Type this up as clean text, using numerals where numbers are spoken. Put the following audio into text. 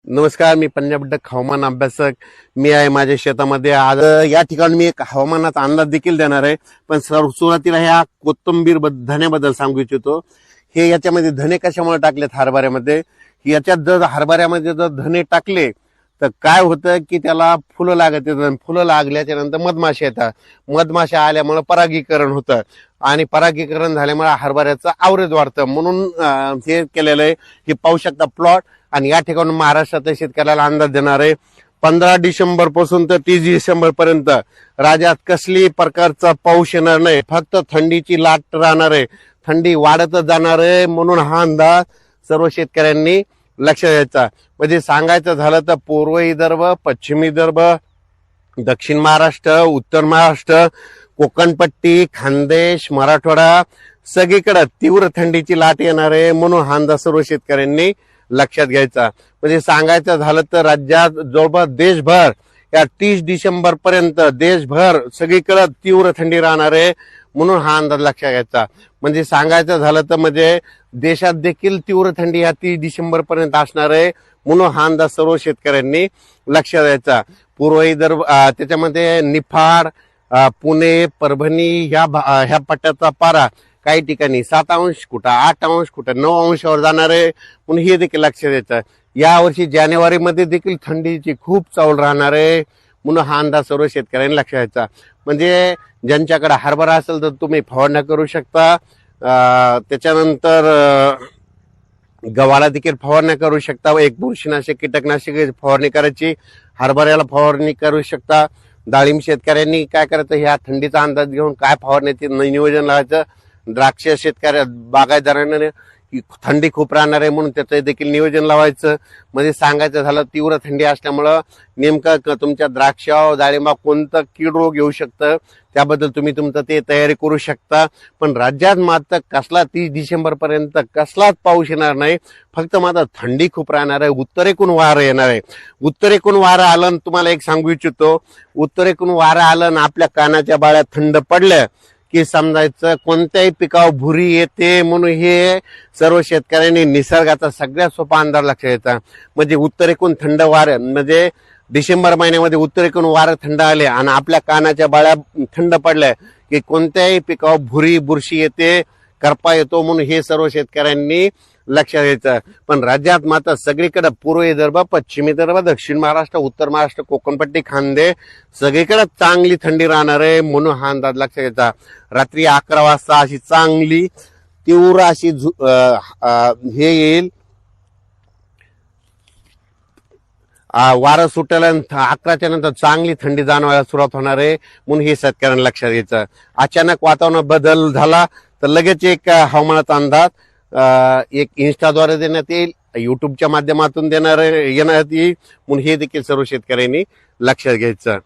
नमस्कार, मी पंजाब डक हवामान अभ्यासक. मी आहे माझ्या शेतामध्ये. आज या ठिकाणी मी एक हवामानाचा अंदाज देखील देणार आहे. पण सुरुवातीला ह्या कोथिंबीर धन्याबद्दल सांगू इच्छितो. हे याच्यामध्ये धने कशामुळे टाकलेत हरभऱ्यामध्ये? याच्यात जर हरभऱ्यामध्ये जर धने टाकले तर काय होतं की त्याला फुलं लागत येतात. फुलं लागल्याच्या नंतर मधमाशा येतात. मधमाशा आल्यामुळे परागीकरण होतं आणि परागीकरण झाल्यामुळे हरभऱ्याचं आवरेज वाढतं. म्हणून हे केलेलं आहे. हे पाहू शकता प्लॉट. आणि या ठिकाणी महाराष्ट्रात शेतकऱ्याला अंदाज देणार आहे. 15 डिसेंबर पासून तर 30 डिसेंबर पर्यंत राज्यात कसली प्रकारचा पाऊस येणार नाही. फक्त थंडीची लाट राहणार आहे. थंडी वाढतच जाणार आहे. म्हणून हा अंदाज सर्व शेतकऱ्यांनी लक्ष द्यायचा. म्हणजे सांगायचं झालं तर पूर्व विदर्भ, पश्चिम विदर्भ, दक्षिण महाराष्ट्र, उत्तर महाराष्ट्र, कोकणपट्टी, खानदेश, मराठवाडा सगळीकडे तीव्र थंडीची लाट येणार आहे. म्हणून हा अंदाज सर्व शेतकऱ्यांनी लक्षात घ्यायचा. म्हणजे सांगायचं झालं तर राज्यात जवळपास देशभर या 30 डिसेंबर पर्यंत देशभर सगळीकडे तीव्र थंडी राहणार आहे. म्हणून हा अंदाज लक्षात घ्यायचा. म्हणजे सांगायचं झालं तर म्हणजे देशात देखील तीव्र थंडी या 30 डिसेंबर पर्यंत असणार आहे. म्हणून हा अंदाज सर्व शेतकऱ्यांनी लक्षात द्यायचा. पूर्व विदर्भ त्याच्यामध्ये निफाड, पुणे, परभणी ह्या पट्ट्याचा पारा काही ठिकाणी 7 अंश, कुठं 8 अंश, कुठं 9 अंशावर जाणार आहे. म्हणून हे देखील लक्षात द्यायचं. यावर्षी जानेवारीमध्ये देखील थंडीची खूप चावल राहणार आहे. म्हणून हा अंदाज सर्व शेतकऱ्यांनी लक्षात द्यायचा. म्हणजे ज्यांच्याकडे हरभरा असेल तर तुम्ही फवारण्या करू शकता. त्याच्यानंतर गव्हाला देखील फवारण्या करू शकता. एक बुरशीनाशक, कीटकनाशक फवारणी करायची. हरभऱ्याला फवारणी करू शकता. डाळिंब शेतकऱ्यांनी काय करायचं, ह्या थंडीचा अंदाज घेऊन काय फवारण्याचे नियोजन लावायचं. द्राक्ष शेतकऱ्या बागायतदारांना थंडी खूप राहणार आहे म्हणून त्याचं देखील नियोजन लावायचं. म्हणजे सांगायचं झालं तीव्र थंडी असल्यामुळं नेमकं तुमच्या द्राक्ष, डाळिंबा कोणतं कीड रोग येऊ शकतं त्याबद्दल तुम्ही तुमचं ते तयारी करू शकता. पण राज्यात मात्र कसला 30 डिसेंबर पर्यंत कसलाच पाऊस येणार नाही. फक्त मात्र थंडी खूप राहणार आहे. उत्तरेकडून वारं येणार आहे. उत्तरेकडून वारं आलं, तुम्हाला एक सांगू इच्छितो, उत्तरेकडून वारं आलं ना आपल्या कानाच्या बाळ्यात थंड पडलं की समजायचं कोणत्याही पिकावर भुरी येते. म्हणून हे सर्व शेतकऱ्यांनी निसर्गाचा सगळ्यात सोपा अंदाज लक्षात घ्यायचा. म्हणजे उत्तरेकडून थंड वारे, म्हणजे डिसेंबर महिन्यामध्ये उत्तरेकडून वारं थंड आले आणि आपल्या कानाच्या बाळ्या थंड पडल्या की कोणत्याही पिकावर भुरी, बुरशी येते, करपा येतो. म्हणून हे सर्व शेतकऱ्यांनी लक्षात घ्यायचं. पण राज्यात मात्र सगळीकडे पूर्व विदर्भ, पश्चिम विदर्भ, दक्षिण महाराष्ट्र, उत्तर महाराष्ट्र, कोकणपट्टी, खानदेश सगळीकडे चांगली थंडी राहणार आहे. म्हणून हा अंदाज लक्षात घ्यायचा. रात्री 11 वाजता अशी चांगली तीव्र अशी हे येईल, वारं सुटल्यानंतर 11च्या नंतर चांगली थंडी जाणवायला सुरुवात होणार आहे. म्हणून हे शेतकऱ्यांना लक्षात घ्यायचं. अचानक वातावरण बदल झाला तर लगेच एक हवामानाचा अंदाज एक इन्स्टाद्वारे देण्यात येईल, युट्यूबच्या माध्यमातून येण्यात येईल. म्हणून हे देखील सर्व शेतकऱ्यांनी लक्षात घ्यायचं.